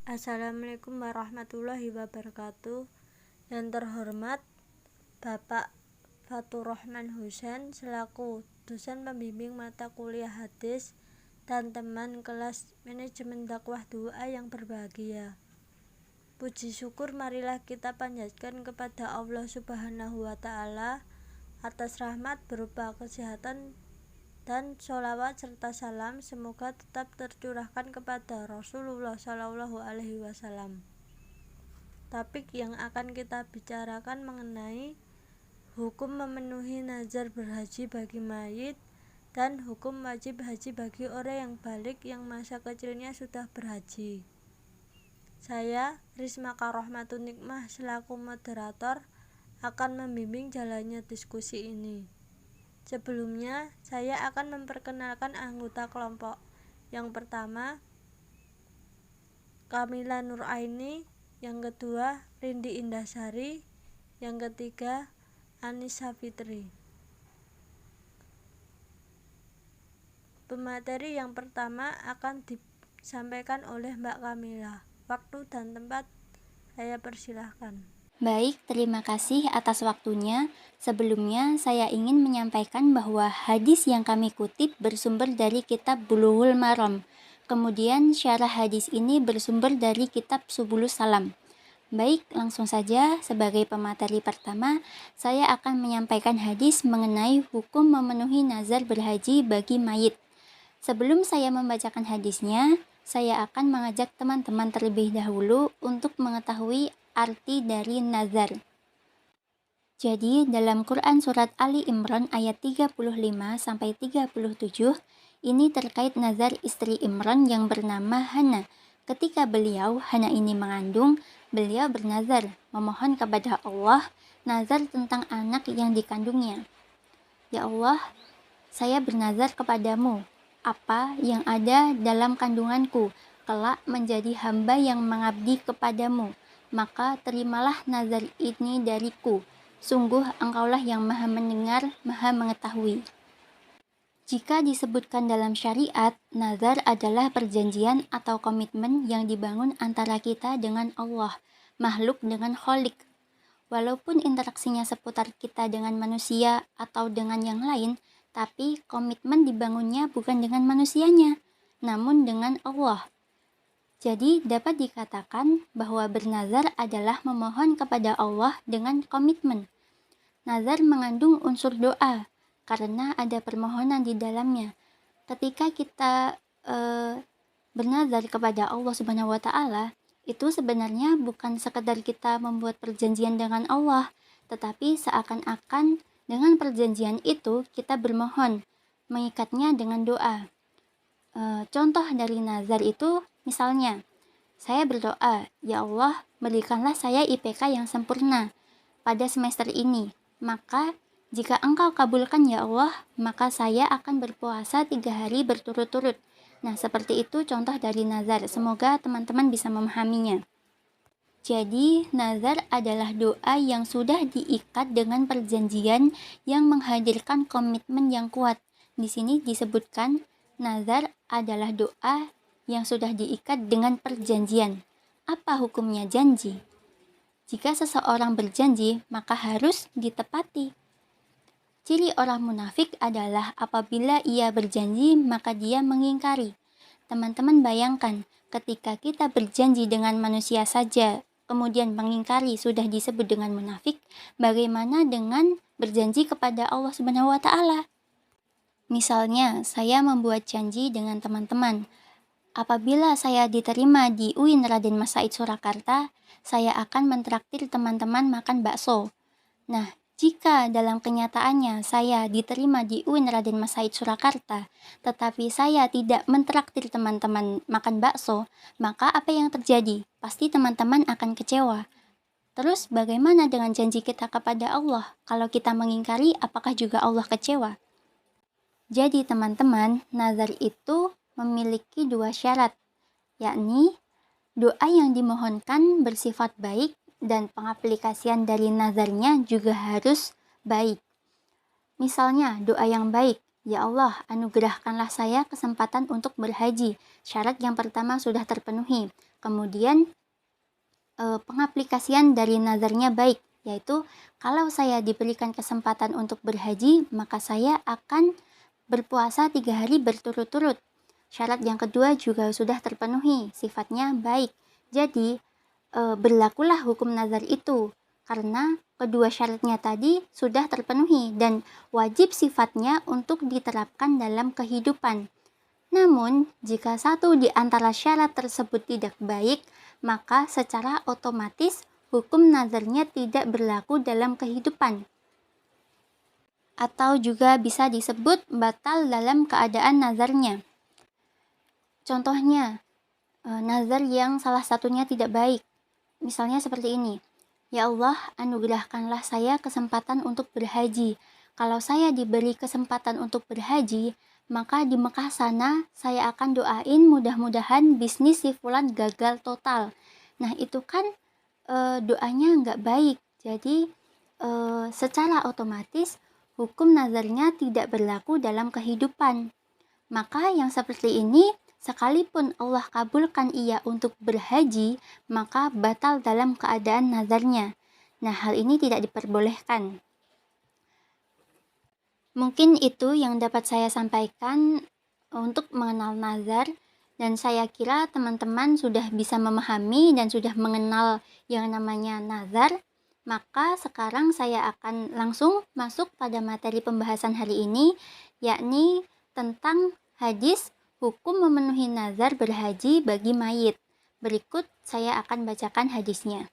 Assalamualaikum warahmatullahi wabarakatuh. Yang terhormat Bapak Faturrahman Husain selaku dosen pembimbing mata kuliah hadis dan teman kelas manajemen dakwah doa yang berbahagia. Puji syukur marilah kita panjatkan kepada Allah Subhanahu wa Ta'ala atas rahmat berupa kesehatan dan sholawat serta salam semoga tetap tercurahkan kepada Rasulullah Shallallahu Alaihi Wasallam. Topik yang akan kita bicarakan mengenai hukum memenuhi nazar berhaji bagi mayit dan hukum wajib haji bagi orang yang balik yang masa kecilnya sudah berhaji. Saya Risma Karohmatun Nikmah selaku moderator akan membimbing jalannya diskusi ini. Sebelumnya, saya akan memperkenalkan anggota kelompok. Yang pertama, Kamila Nuraini. Yang kedua, Rindi Indasari. Yang ketiga, Anissa Fitri. Pemateri yang pertama akan disampaikan oleh Mbak Kamila. Waktu dan tempat saya persilahkan. Baik, terima kasih atas waktunya. Sebelumnya, saya ingin menyampaikan bahwa hadis yang kami kutip bersumber dari kitab Bulughul Maram. Kemudian, syarah hadis ini bersumber dari kitab Subulus Salam. Baik, langsung saja sebagai pemateri pertama, saya akan menyampaikan hadis mengenai hukum memenuhi nazar berhaji bagi mayit. Sebelum saya membacakan hadisnya, saya akan mengajak teman-teman terlebih dahulu untuk mengetahui arti dari nazar. Jadi, dalam Quran surat Ali Imran ayat 35-37, ini terkait nazar istri Imran yang bernama Hana. Ketika Hana ini mengandung, beliau bernazar, memohon kepada Allah, nazar tentang anak yang dikandungnya. Ya Allah, saya bernazar kepadamu, apa yang ada dalam kandunganku, kelak menjadi hamba yang mengabdi kepadamu. Maka terimalah nazar ini dariku. Sungguh engkaulah yang maha mendengar, maha mengetahui. Jika disebutkan dalam syariat, nazar adalah perjanjian atau komitmen yang dibangun antara kita dengan Allah, makhluk dengan Khalik. Walaupun interaksinya seputar kita dengan manusia atau dengan yang lain, tapi komitmen dibangunnya bukan dengan manusianya, namun dengan Allah. Jadi dapat dikatakan bahwa bernazar adalah memohon kepada Allah dengan komitmen. Nazar mengandung unsur doa karena ada permohonan di dalamnya. Ketika kita bernazar kepada Allah Subhanahu wa Ta'ala, itu sebenarnya bukan sekedar kita membuat perjanjian dengan Allah, tetapi seakan-akan dengan perjanjian itu kita bermohon, mengikatnya dengan doa. Contoh dari nazar itu misalnya, saya berdoa, ya Allah, berikanlah saya IPK yang sempurna pada semester ini. Maka, jika engkau kabulkan ya Allah, maka saya akan berpuasa 3 hari berturut-turut. Nah, seperti itu contoh dari nazar. Semoga teman-teman bisa memahaminya. Jadi, nazar adalah doa yang sudah diikat dengan perjanjian yang menghadirkan komitmen yang kuat. Di sini disebutkan nazar adalah doa yang sudah diikat dengan perjanjian. Apa hukumnya janji? Jika seseorang berjanji, maka harus ditepati. Ciri orang munafik adalah apabila ia berjanji, maka dia mengingkari. Teman-teman bayangkan, ketika kita berjanji dengan manusia saja, kemudian mengingkari sudah disebut dengan munafik, bagaimana dengan berjanji kepada Allah Subhanahu wa Ta'ala? Misalnya, saya membuat janji dengan teman-teman. Apabila saya diterima di UIN Raden Mas Said Surakarta, saya akan mentraktir teman-teman makan bakso. Nah, jika dalam kenyataannya saya diterima di UIN Raden Mas Said Surakarta, tetapi saya tidak mentraktir teman-teman makan bakso, maka apa yang terjadi? Pasti teman-teman akan kecewa. Terus bagaimana dengan janji kita kepada Allah? Kalau kita mengingkari, apakah juga Allah kecewa? Jadi teman-teman, nazar itu memiliki 2 syarat, yakni doa yang dimohonkan bersifat baik dan pengaplikasian dari nazarnya juga harus baik. Misalnya, doa yang baik, ya Allah, anugerahkanlah saya kesempatan untuk berhaji. Syarat yang pertama sudah terpenuhi. Kemudian pengaplikasian dari nazarnya baik, yaitu kalau saya diberikan kesempatan untuk berhaji, maka saya akan berpuasa 3 hari berturut-turut. Syarat yang kedua juga sudah terpenuhi, sifatnya baik. Jadi berlakulah hukum nazar itu karena kedua syaratnya tadi sudah terpenuhi dan wajib sifatnya untuk diterapkan dalam kehidupan. Namun, jika satu di antara syarat tersebut tidak baik, maka secara otomatis hukum nazarnya tidak berlaku dalam kehidupan. Atau juga bisa disebut batal dalam keadaan nazarnya. Contohnya, nazar yang salah satunya tidak baik. Misalnya seperti ini, "Ya Allah, anugerahkanlah saya kesempatan untuk berhaji. Kalau saya diberi kesempatan untuk berhaji, maka di Mekah sana saya akan doain mudah-mudahan bisnis si fulan gagal total." Nah itu kan doanya nggak baik. Jadi secara otomatis hukum nazarnya tidak berlaku dalam kehidupan. Maka yang seperti ini, sekalipun Allah kabulkan ia untuk berhaji, maka batal dalam keadaan nazarnya. Nah, hal ini tidak diperbolehkan. Mungkin itu yang dapat saya sampaikan untuk mengenal nazar, dan saya kira teman-teman sudah bisa memahami dan sudah mengenal yang namanya nazar. Maka sekarang saya akan langsung masuk pada materi pembahasan hari ini, yakni tentang hadis hukum memenuhi nazar berhaji bagi mayit. Berikut saya akan bacakan hadisnya.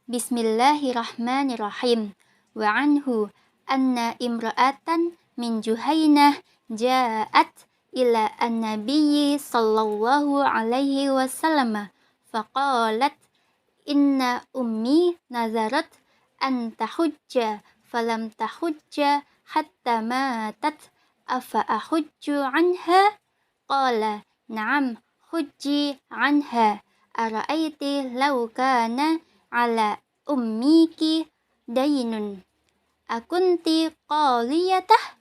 Bismillahirrahmanirrahim. Wa anhu anna imra'atan min Juhainah ja'at ila an-nabiyyi sallallahu alaihi wasallam faqalat inna ummi nazarat an tahujja falam tahujja hatta matat afa ahujju anha qala na'am hujji anha ara'aiti law kana ala ummiki daynun akunti qaliyatah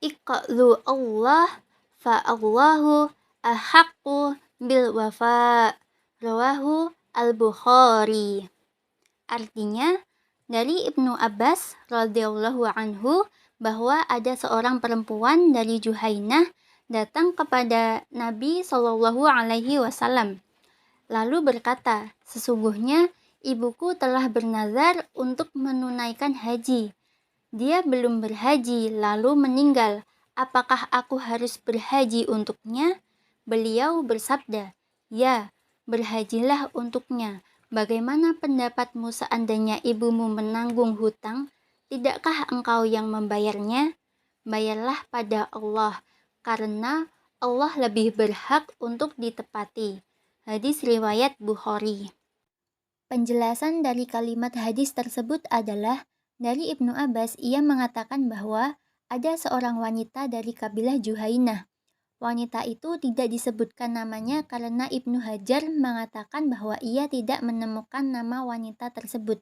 iqlu Allah fa Allahu ahaqqu bil wafa. Rawahu Al-Bukhari. Artinya, dari Ibnu Abbas radhiyallahu anhu bahwa ada seorang perempuan dari Juhainah datang kepada Nabi Shallallahu alaihi wasallam. Lalu berkata, "Sesungguhnya ibuku telah bernazar untuk menunaikan haji. Dia belum berhaji lalu meninggal. Apakah aku harus berhaji untuknya?" Beliau bersabda, "Ya, berhajilah untuknya. Bagaimana pendapatmu seandainya ibumu menanggung hutang? Tidakkah engkau yang membayarnya? Bayarlah pada Allah, karena Allah lebih berhak untuk ditepati." Hadis riwayat Bukhari. Penjelasan dari kalimat hadis tersebut adalah dari Ibnu Abbas. Ia mengatakan bahwa ada seorang wanita dari kabilah Juhainah. Wanita itu tidak disebutkan namanya karena Ibnu Hajar mengatakan bahwa ia tidak menemukan nama wanita tersebut.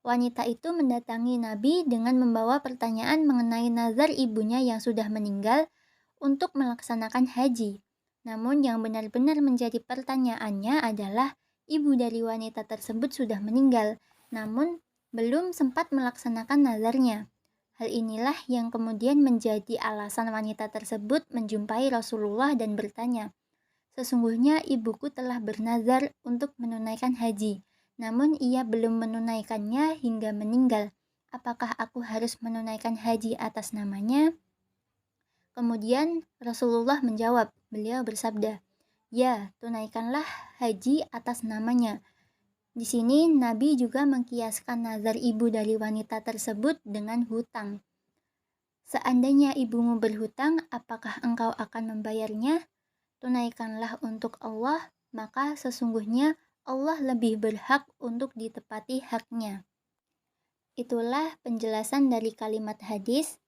Wanita itu mendatangi Nabi dengan membawa pertanyaan mengenai nazar ibunya yang sudah meninggal untuk melaksanakan haji. Namun yang benar-benar menjadi pertanyaannya adalah ibu dari wanita tersebut sudah meninggal, namun belum sempat melaksanakan nazarnya. Hal inilah yang kemudian menjadi alasan wanita tersebut menjumpai Rasulullah dan bertanya, "Sesungguhnya ibuku telah bernazar untuk menunaikan haji, namun ia belum menunaikannya hingga meninggal. Apakah aku harus menunaikan haji atas namanya?" Kemudian Rasulullah menjawab, beliau bersabda, "Ya, tunaikanlah haji atas namanya." Di sini Nabi juga mengkiaskan nazar ibu dari wanita tersebut dengan hutang. Seandainya ibumu berhutang, apakah engkau akan membayarnya? Tunaikanlah untuk Allah, maka sesungguhnya Allah lebih berhak untuk ditepati haknya. Itulah penjelasan dari kalimat hadis.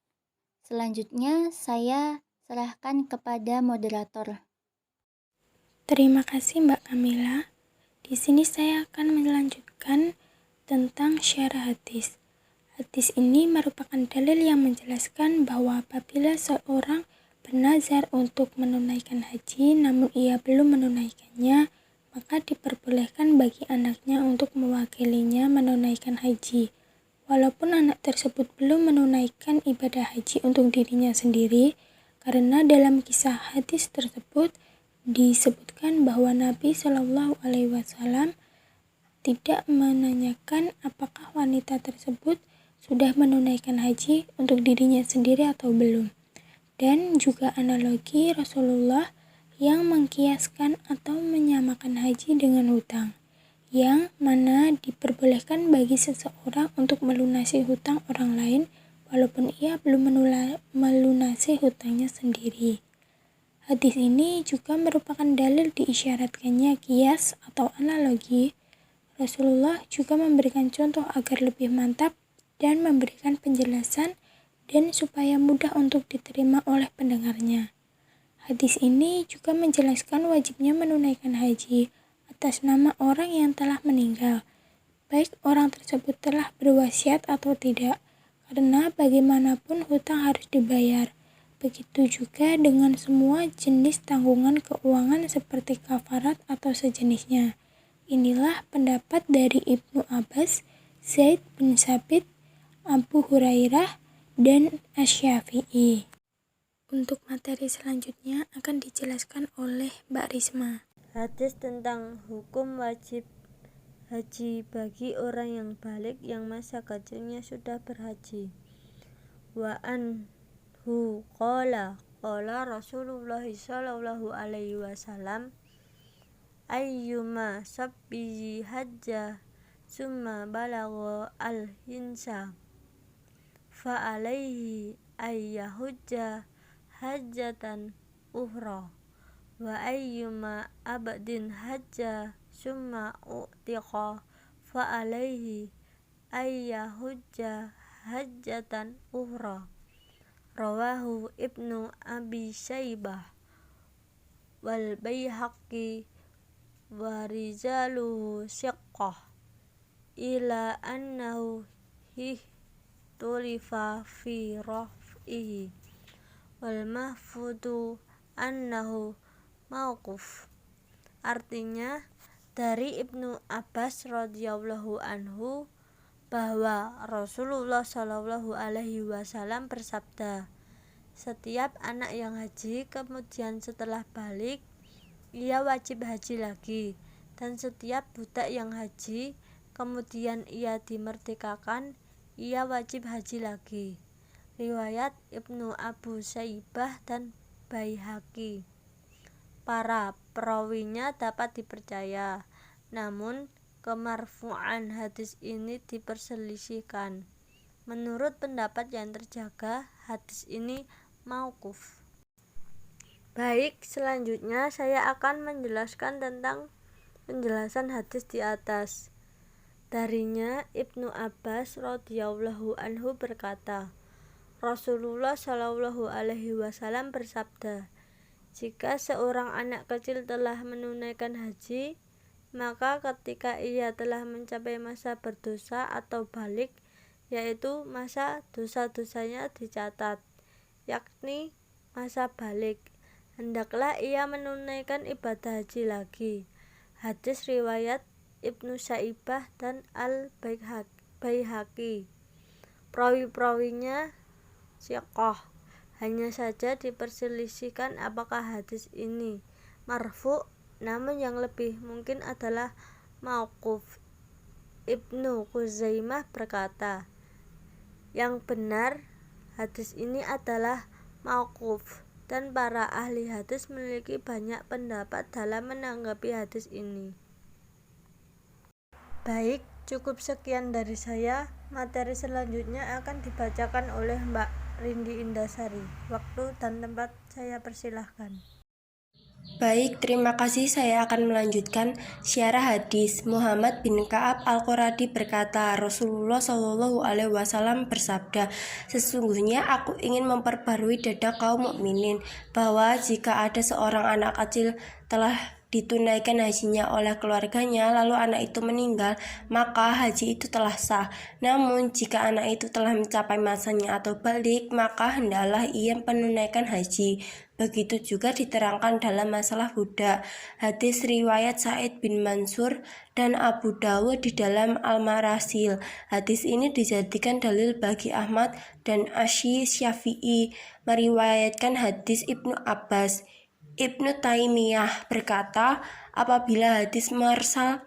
Selanjutnya saya serahkan kepada moderator. Terima kasih Mbak Kamila. Di sini saya akan melanjutkan tentang syarah hadis. Hadis ini merupakan dalil yang menjelaskan bahwa apabila seorang bernazar untuk menunaikan haji namun ia belum menunaikannya, maka diperbolehkan bagi anaknya untuk mewakilinya menunaikan haji. Walaupun anak tersebut belum menunaikan ibadah haji untuk dirinya sendiri, karena dalam kisah hadis tersebut disebutkan bahwa Nabi Shallallahu Alaihi Wasallam tidak menanyakan apakah wanita tersebut sudah menunaikan haji untuk dirinya sendiri atau belum. Dan juga analogi Rasulullah yang mengkiaskan atau menyamakan haji dengan hutang, yang mana diperbolehkan bagi seseorang untuk melunasi hutang orang lain walaupun ia belum melunasi hutangnya sendiri. Hadis ini juga merupakan dalil diisyaratkannya kias atau analogi. Rasulullah juga memberikan contoh agar lebih mantap dan memberikan penjelasan dan supaya mudah untuk diterima oleh pendengarnya. Hadis ini juga menjelaskan wajibnya menunaikan haji atas nama orang yang telah meninggal, baik orang tersebut telah berwasiat atau tidak, karena bagaimanapun hutang harus dibayar. Begitu juga dengan semua jenis tanggungan keuangan seperti kafarat atau sejenisnya. Inilah pendapat dari Ibnu Abbas, Zaid bin Sabit, Abu Hurairah, dan Asy-Syafi'i. Untuk materi selanjutnya akan dijelaskan oleh Mbak Risma. Hadis tentang hukum wajib haji bagi orang yang balik yang masa kecilnya sudah berhaji. Wa anhu qala Rasulullah sallallahu alaihi wasallam ayyuma sabbi hajja summa balagha al-hinsa fa alaihi ayyahujja hajjatan ukhra wa ayyuma abdin hajja summa utiqa fa alaihi ayyahujja hajjatan ukhra. Rawahu Ibnu Abi Syaibah wal Baihaqi wa rijaluhu siqqah ila annahu tulifa fi raf'ihi wal mahfudu annahu mauquf. Artinya dari Ibnu Abbas radhiyallahu anhu bahwa Rasulullah shallallahu alaihi wasallam bersabda, setiap anak yang haji kemudian setelah balik ia wajib haji lagi, dan setiap budak yang haji kemudian ia dimerdekakan ia wajib haji lagi. Riwayat Ibnu Abu Syaibah dan Baihaqi. Para perawinya dapat dipercaya, namun kemarfu'an hadis ini diperselisihkan. Menurut pendapat yang terjaga, hadis ini mauquf. Baik, selanjutnya saya akan menjelaskan tentang penjelasan hadis di atas. Darinya Ibnu Abbas radhiyallahu anhu berkata, Rasulullah shallallahu alaihi wasallam bersabda, jika seorang anak kecil telah menunaikan haji, maka ketika ia telah mencapai masa berdosa atau balik, yaitu masa dosa-dosanya dicatat, yakni masa balik, hendaklah ia menunaikan ibadah haji lagi. Hadis riwayat Ibnu Syaibah dan Al-Baihaqi. Perawi-perawinya siqah. Hanya saja diperselisihkan apakah hadis ini marfu', namun yang lebih mungkin adalah mauquf. Ibnu Khuzaimah berkata, yang benar hadis ini adalah mauquf, dan para ahli hadis memiliki banyak pendapat dalam menanggapi hadis ini. Baik, cukup sekian dari saya. Materi selanjutnya akan dibacakan oleh Mbak Rindi Indasari. Waktu dan tempat saya persilahkan. Baik, terima kasih. Saya akan melanjutkan syarah hadis. Muhammad bin Ka'ab Al-Quradi berkata, Rasulullah Shallallahu alaihi wasallam bersabda, sesungguhnya aku ingin memperbarui dada kaum mukminin, bahwa jika ada seorang anak kecil telah ditunaikan hajinya oleh keluarganya, lalu anak itu meninggal, maka haji itu telah sah. Namun, jika anak itu telah mencapai masanya atau balik, maka hendaklah ia menunaikan haji. Begitu juga diterangkan dalam masalah budak. Hadis riwayat Sa'id bin Mansur dan Abu Dawud di dalam Al-Marasil. Hadis ini dijadikan dalil bagi Ahmad dan Syafi'i meriwayatkan hadis Ibnu Abbas. Ibnu Taimiyah berkata, apabila hadis mursal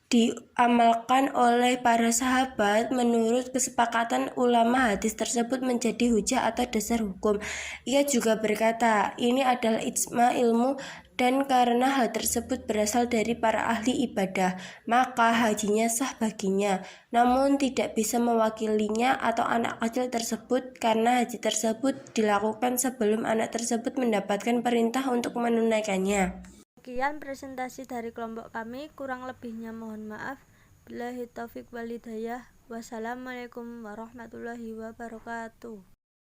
diamalkan oleh para sahabat, menurut kesepakatan ulama hadis tersebut menjadi hujah atau dasar hukum. Ia juga berkata, ini adalah ijma ilmu dan karena hal tersebut berasal dari para ahli ibadah, maka hajinya sah baginya. Namun tidak bisa mewakilinya atau anak kecil tersebut karena haji tersebut dilakukan sebelum anak tersebut mendapatkan perintah untuk menunaikannya. Sekian presentasi dari kelompok kami, kurang lebihnya mohon maaf. Billahi taufik wal hidayah. Wassalamualaikum warahmatullahi wabarakatuh.